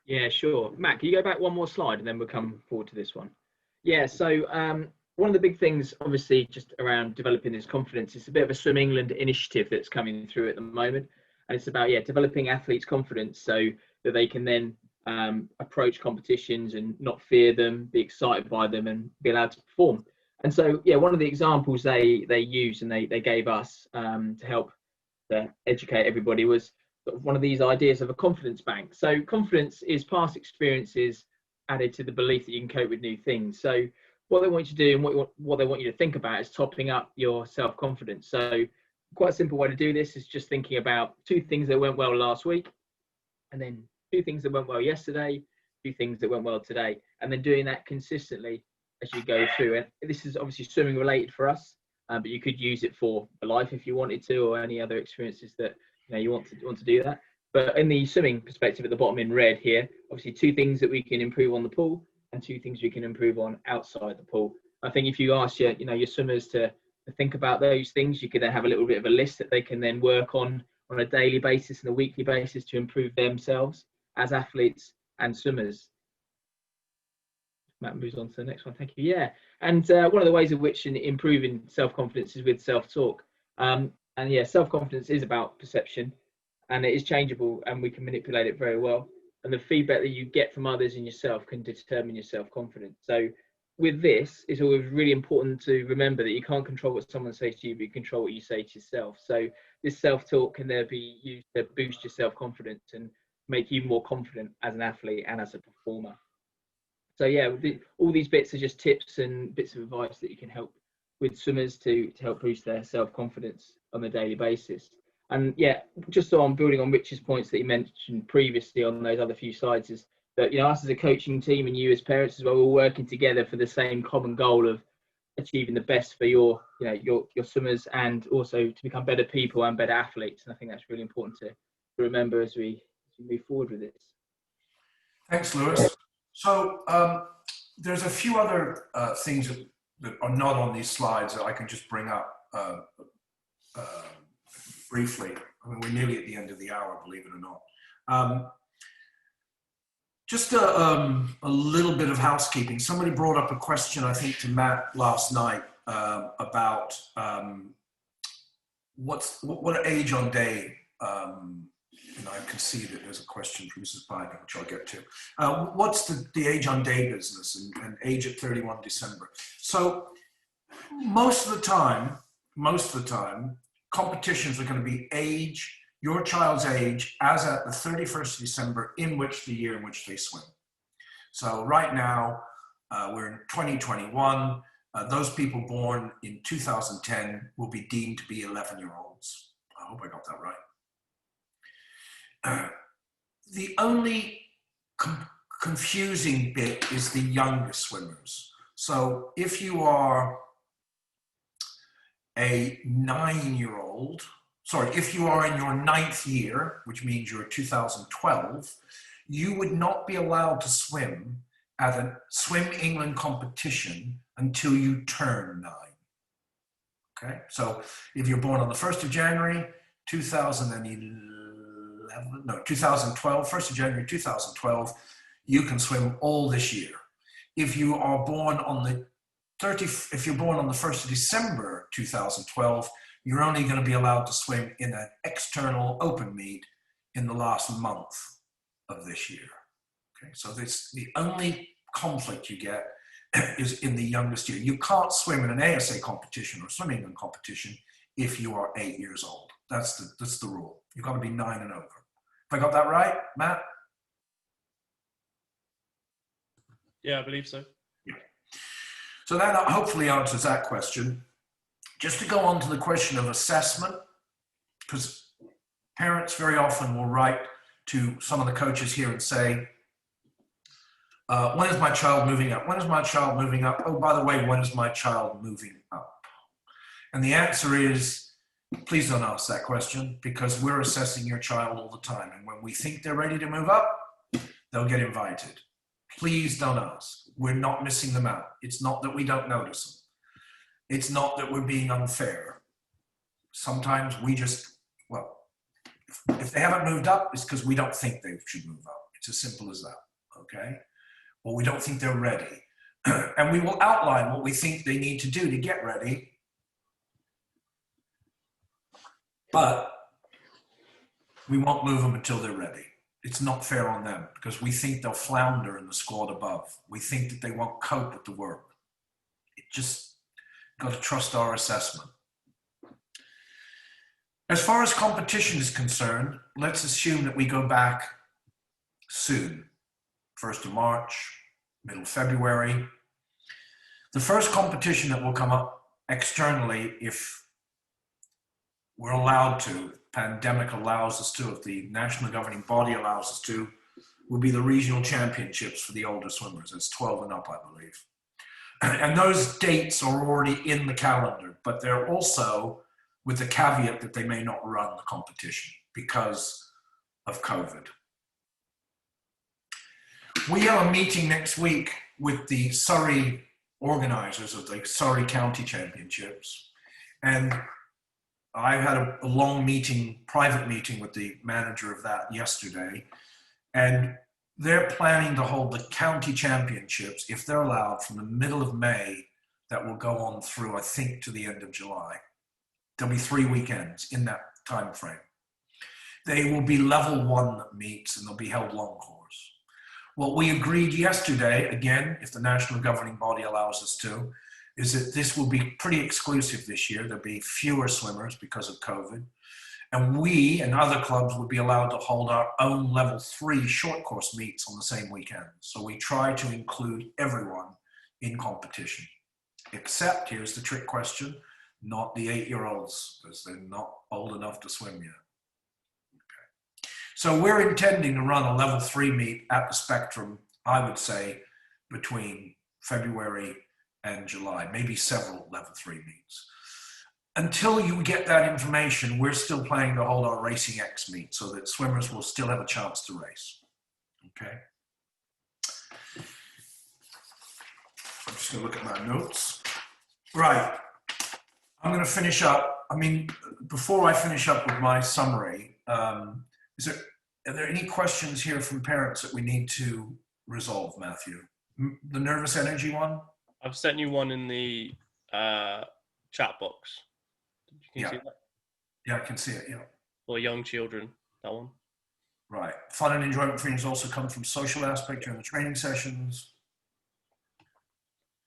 B: Yeah, sure. Matt, can you go back one more slide and then we'll come forward to this one? Yeah, so one of the big things, obviously, just around developing this confidence, it's a bit of a Swim England initiative that's coming through at the moment. And it's about, developing athletes' confidence so that they can then approach competitions and not fear them, be excited by them and be allowed to perform. And so, one of the examples they used and they gave us to help to educate everybody was sort of one of these ideas of a confidence bank. So confidence is past experiences added to the belief that you can cope with new things. So what they want you to do and what they want you to think about is topping up your self-confidence. So quite a simple way to do this is just thinking about 2 things that went well last week, and then 2 things that went well yesterday, 2 things that went well today, and then doing that consistently as you go through. And this is obviously swimming related for us, but you could use it for life if you wanted to, or any other experiences that you want to do that. But in the swimming perspective at the bottom in red here, obviously 2 things that we can improve on the pool and 2 things we can improve on outside the pool. I think if you ask your swimmers to think about those things, you could then have a little bit of a list that they can then work on on a daily basis and a weekly basis to improve themselves as athletes and swimmers. Matt moves on to the next one. Thank you. Yeah, and one of the ways in which improving self-confidence is with self-talk. And yeah, self-confidence is about perception, and it is changeable, and we can manipulate it very well. And the feedback that you get from others and yourself can determine your self-confidence. So with this, it's always really important to remember that you can't control what someone says to you, but you control what you say to yourself. So this self-talk can there be used to boost your self-confidence and make you more confident as an athlete and as a performer. So yeah, all these bits are just tips and bits of advice that you can help with swimmers to help boost their self-confidence on a daily basis. And yeah, just so I'm building on Rich's points that he mentioned previously on those other few slides, is that, you know, us as a coaching team and you as parents as well, we're working together for the same common goal of achieving the best for your swimmers, and also to become better people and better athletes. And I think that's really important to remember as we move forward with this.
A: Thanks, Lewis. So there's a few other things that are not on these slides that I can just bring up briefly. I mean, we're nearly at the end of the hour, believe it or not. Just a little bit of housekeeping. Somebody brought up a question, I think, to Matt last night about what age on day. And I can see that there's a question from Mrs. Biden, which I'll get to. What's the age on day business and age at 31 December? So most of the time, competitions are going to be your child's age as at the 31st of December in the year in which they swim. So right now, we're in 2021. Those people born in 2010 will be deemed to be 11-year-olds. I hope I got that right. The only confusing bit is the youngest swimmers. So if you are a 9-year-old, if you are in your 9th year, which means you're 2012, you would not be allowed to swim at a Swim England competition until you turn 9. Okay, so if you're born on the 1st of January, 2012, 1st of January 2012, you can swim all this year. If you are born on the 1st of December 2012, you're only going to be allowed to swim in an external open meet in the last month of this year. Okay, so the only conflict you get is in the youngest year. You can't swim in an ASA competition or Swim England competition if you are 8 years old. That's the rule. You've got to be 9 and over. Have I got that right, Matt?
C: Yeah, I believe so.
A: Yeah. So that hopefully answers that question. Just to go on to the question of assessment, because parents very often will write to some of the coaches here and say, when is my child moving up? When is my child moving up? Oh, by the way, when is my child moving up? And the answer is, please don't ask that question, because we're assessing your child all the time. And when we think they're ready to move up, they'll get invited. Please don't ask. We're not missing them out. It's not that we don't notice them. It's not that we're being unfair. Sometimes we just, if they haven't moved up, it's because we don't think they should move up. It's as simple as that, okay? Or we don't think they're ready. And we will outline what we think they need to do to get ready. But we won't move them until they're ready. It's not fair on them because we think they'll flounder in the squad above. We think that they won't cope with the work. It just got to trust our assessment. As far as competition is concerned, let's assume that we go back soon. 1st of March, middle of February. The first competition that will come up externally, if we're allowed to, if the pandemic allows us to, if the national governing body allows us to, will be the regional championships for the older swimmers. It's 12 and up, I believe. And those dates are already in the calendar, but they're also with the caveat that they may not run the competition because of COVID. We have a meeting next week with the Surrey organizers of the Surrey County Championships. And I had a long meeting, private meeting with the manager of that yesterday, and they're planning to hold the county championships, if they're allowed, from the middle of May. That will go on through, I think, to the end of July. There'll be 3 weekends in that time frame. They will be level 1 meets, and they'll be held long course. What we agreed yesterday, again, if the national governing body allows us to, is that this will be pretty exclusive this year. There'll be fewer swimmers because of COVID. And we and other clubs would be allowed to hold our own level 3 short course meets on the same weekend. So we try to include everyone in competition, except, here's the trick question, not the 8-year-olds, because they're not old enough to swim yet. Okay. So we're intending to run a level 3 meet at the Spectrum, I would say, between February and July, maybe several level 3 meets. Until you get that information, we're still planning to hold our Racing X meet so that swimmers will still have a chance to race. Okay. I'm just going to look at my notes. Right. I'm going to finish up. I mean, before I finish up with my summary, are there any questions here from parents that we need to resolve, Matthew? The nervous energy one?
C: I've sent you one in the chat box. Can you see that?
A: Yeah, I can see it, yeah.
C: For young children, that one.
A: Right. Fun and enjoyment feelings also come from social aspect during the training sessions.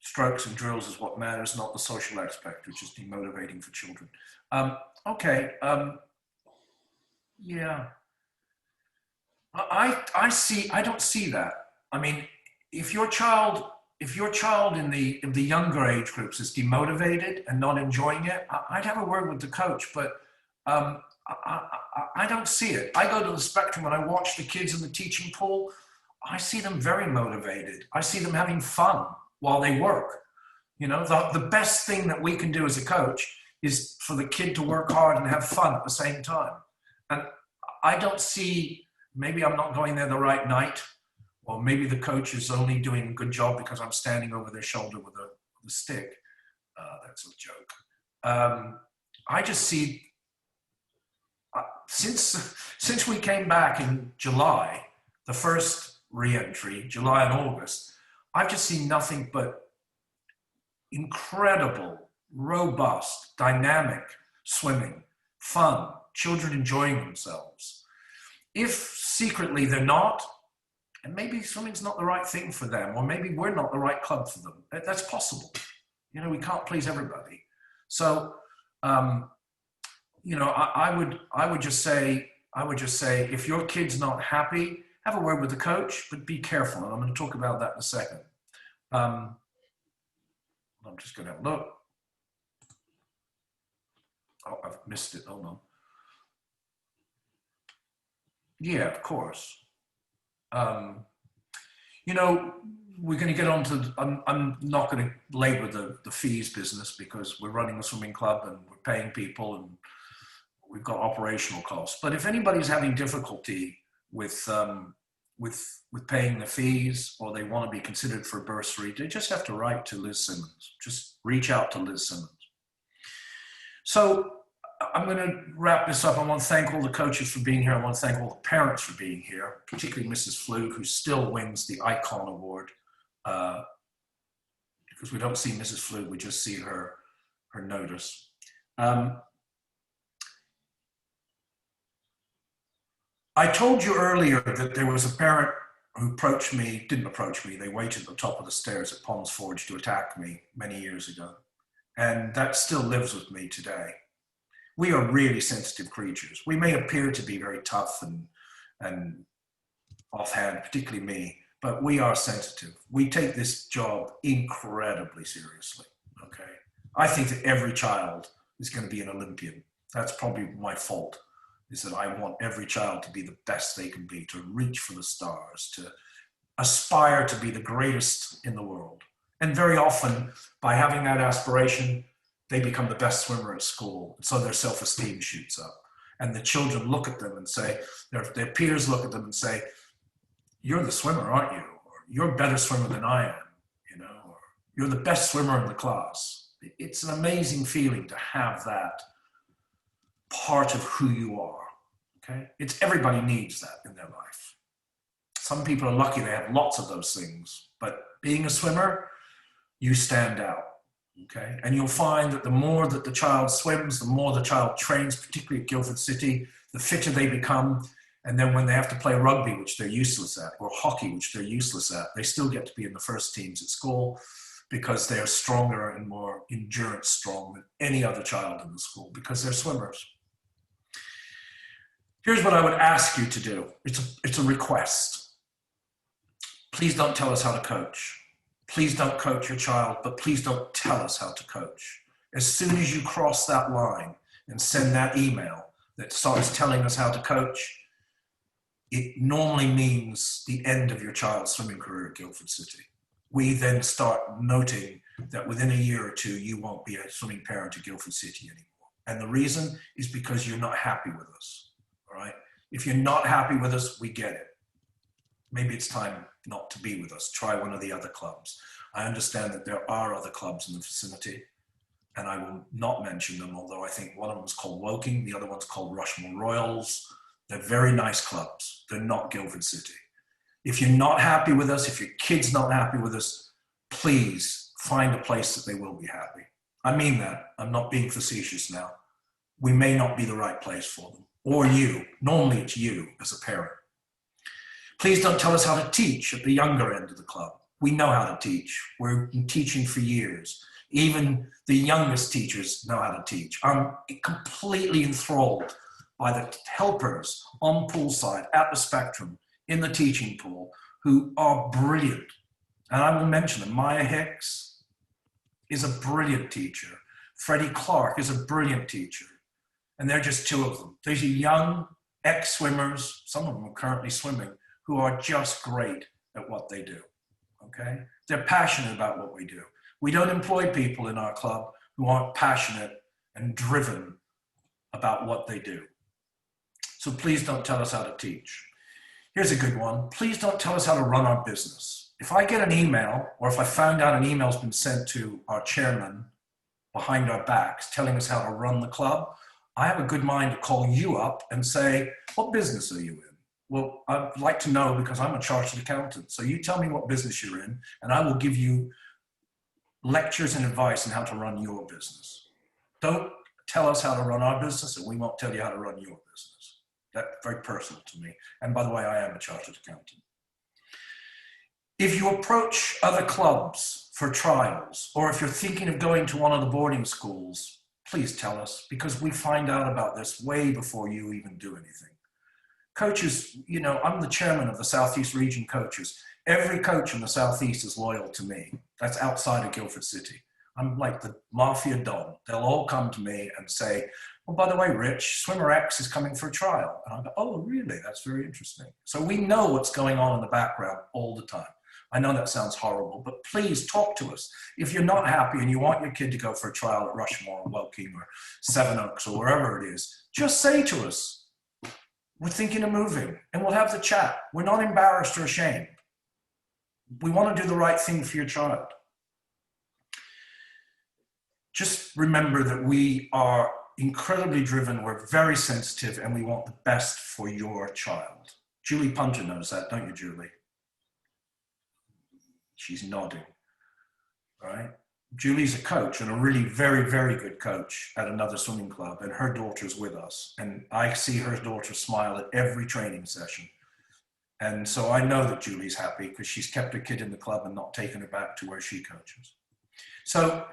A: Strokes and drills is what matters, not the social aspect, which is demotivating for children. Okay. Yeah. I don't see that. I mean, if your child in the younger age groups is demotivated and not enjoying it, I'd have a word with the coach, but I don't see it. I go to the Spectrum and I watch the kids in the teaching pool. I see them very motivated. I see them having fun while they work. You know, the best thing that we can do as a coach is for the kid to work hard and have fun at the same time. And I don't see, maybe I'm not going there the right night, or maybe the coach is only doing a good job because I'm standing over their shoulder with a stick. That's a joke. I just see, since we came back in July, the first re-entry, July and August, I've just seen nothing but incredible, robust, dynamic swimming, fun, children enjoying themselves. If secretly they're not, and maybe swimming's not the right thing for them, or maybe we're not the right club for them. That's possible. You know, we can't please everybody. So, you know, I would just say, if your kid's not happy, have a word with the coach, but be careful. And I'm going to talk about that in a second. I'm just going to have a look. Oh, I've missed it. Hold on. Yeah, of course. You know, we're going to get on to, I'm not going to labor the fees business because we're running a swimming club and we're paying people and we've got operational costs. But if anybody's having difficulty with paying the fees, or they want to be considered for a bursary, they just have to write to Liz Simmons. Just reach out to Liz Simmons. So I'm going to wrap this up. I want to thank all the coaches for being here. I want to thank all the parents for being here, particularly Mrs. Flug, who still wins the Icon Award, because we don't see Mrs. Flug, we just see her notice. I told you earlier that there was a parent who didn't approach me, they waited at the top of the stairs at Ponds Forge to attack me many years ago. And that still lives with me today. We are really sensitive creatures. We may appear to be very tough and offhand, particularly me, but we are sensitive. We take this job incredibly seriously, okay? I think that every child is going to be an Olympian. That's probably my fault, is that I want every child to be the best they can be, to reach for the stars, to aspire to be the greatest in the world. And very often, by having that aspiration, they become the best swimmer at school. And so their self-esteem shoots up. And the children look at them and say, their peers look at them and say, you're the swimmer, aren't you? Or you're a better swimmer than I am, you know, or you're the best swimmer in the class. It's an amazing feeling to have that part of who you are. Okay, everybody needs that in their life. Some people are lucky they have lots of those things, but being a swimmer, you stand out. Okay, and you'll find that the more that the child swims, the more the child trains, particularly at Guildford City, the fitter they become. And then when they have to play rugby, which they're useless at, or hockey, which they're useless at, they still get to be in the first teams at school because they're stronger and more endurance strong than any other child in the school because they're swimmers. Here's what I would ask you to do. It's a request. Please don't tell us how to coach. Please don't coach your child, but please don't tell us how to coach. As soon as you cross that line and send that email that starts telling us how to coach, it normally means the end of your child's swimming career at Guildford City. We then start noting that within a year or two, you won't be a swimming parent at Guildford City anymore. And the reason is because you're not happy with us, all right? If you're not happy with us, we get it. Maybe it's time not to be with us. Try one of the other clubs. I understand that there are other clubs in the vicinity, and I will not mention them, although I think one of them is called Woking, the other one's called Rushmore Royals. They're very nice clubs. They're not Guildford City. If you're not happy with us, if your kid's not happy with us, please find a place that they will be happy. I mean that. I'm not being facetious now. We may not be the right place for them, or you. Normally it's you as a parent. Please don't tell us how to teach at the younger end of the club. We know how to teach. We've been teaching for years. Even the youngest teachers know how to teach. I'm completely enthralled by the helpers on poolside, at the Spectrum, in the teaching pool, who are brilliant. And I will mention them. Maya Hicks is a brilliant teacher. Freddie Clark is a brilliant teacher. And they're just two of them. These are young ex-swimmers, some of them are currently swimming, who are just great at what they do, okay? They're passionate about what we do. We don't employ people in our club who aren't passionate and driven about what they do. So please don't tell us how to teach. Here's a good one. Please don't tell us how to run our business. If I get an email, or if I found out an email's been sent to our chairman behind our backs telling us how to run the club, I have a good mind to call you up and say, what business are you in? Well, I'd like to know because I'm a chartered accountant. So you tell me what business you're in, and I will give you lectures and advice on how to run your business. Don't tell us how to run our business, and we won't tell you how to run your business. That's very personal to me. And by the way, I am a chartered accountant. If you approach other clubs for trials, or if you're thinking of going to one of the boarding schools, please tell us, because we find out about this way before you even do anything. Coaches, you know, I'm the chairman of the Southeast Region Coaches. Every coach in the Southeast is loyal to me. That's outside of Guildford City. I'm like the mafia don. They'll all come to me and say, well, by the way, Rich, swimmer X is coming for a trial. And I go, oh, really? That's very interesting. So we know what's going on in the background all the time. I know that sounds horrible, but please talk to us. If you're not happy and you want your kid to go for a trial at Rushmore or Woking or Sevenoaks or wherever it is, just say to us, we're thinking of moving, and we'll have the chat. We're not embarrassed or ashamed. We want to do the right thing for your child. Just remember that we are incredibly driven, we're very sensitive, and we want the best for your child. Julie Punter knows that, don't you, Julie? She's nodding, all right? Julie's a coach, and a really very, very good coach at another swimming club, and her daughter's with us. And I see her daughter smile at every training session. And so I know that Julie's happy because she's kept her kid in the club and not taken her back to where she coaches. So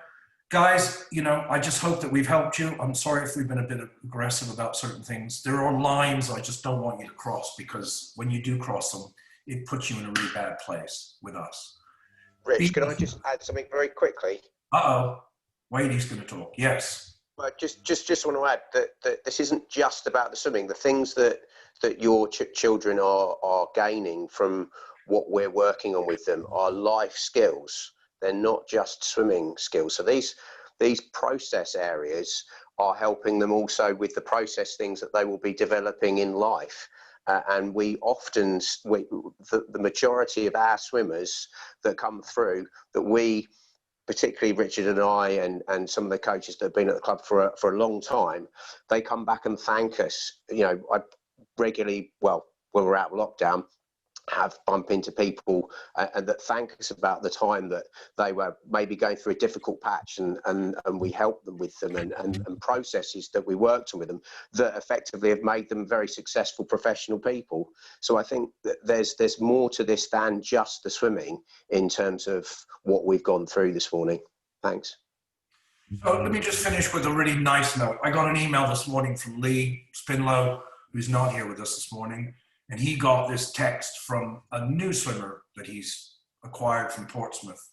A: guys, you know, I just hope that we've helped you. I'm sorry if we've been a bit aggressive about certain things. There are lines I just don't want you to cross, because when you do cross them, it puts you in a really bad place with us.
D: Rich, can I just add something very quickly?
A: Uh-oh, Wadey's going to talk. Yes.
D: Well, just want to add that this isn't just about the swimming. The things that your children are gaining from what we're working on with them are life skills. They're not just swimming skills. So these process areas are helping them also with the process things that they will be developing in life. And we often, the majority of our swimmers that come through, that we particularly Richard and I and some of the coaches that have been at the club for a long time, they come back and thank us. You know, I regularly, well, when we're out of lockdown, have bump into people and that thank us about the time that they were maybe going through a difficult patch and we helped them with them and processes that we worked on with them that effectively have made them very successful professional people. So I think that there's more to this than just the swimming in terms of what we've gone through this morning. Thanks.
A: So let me just finish with a really nice note. I got an email this morning from Lee Spinlow, who's not here with us this morning. And he got this text from a new swimmer that he's acquired from Portsmouth.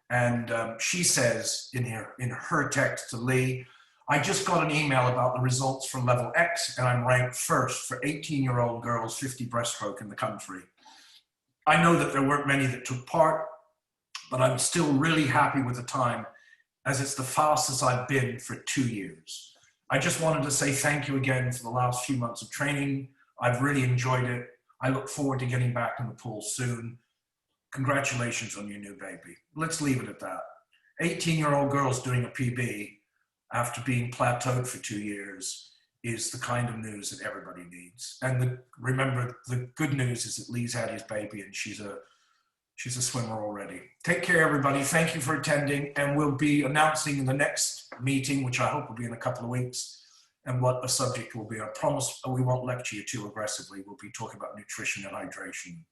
A: And she says in her text to Lee, I just got an email about the results for level X and I'm ranked first for 18-year-old girls 50 breaststroke in the country. I know that there weren't many that took part, but I'm still really happy with the time as it's the fastest I've been for 2 years. I just wanted to say thank you again for the last few months of training. I've really enjoyed it. I look forward to getting back in the pool soon. Congratulations on your new baby. Let's leave it at that. 18-year-old girls doing a PB after being plateaued for 2 years is the kind of news that everybody needs. And remember, the good news is that Lee's had his baby and she's a swimmer already. Take care, everybody. Thank you for attending. And we'll be announcing in the next meeting, which I hope will be in a couple of weeks, and what the subject will be. I promise we won't lecture you too aggressively. We'll be talking about nutrition and hydration.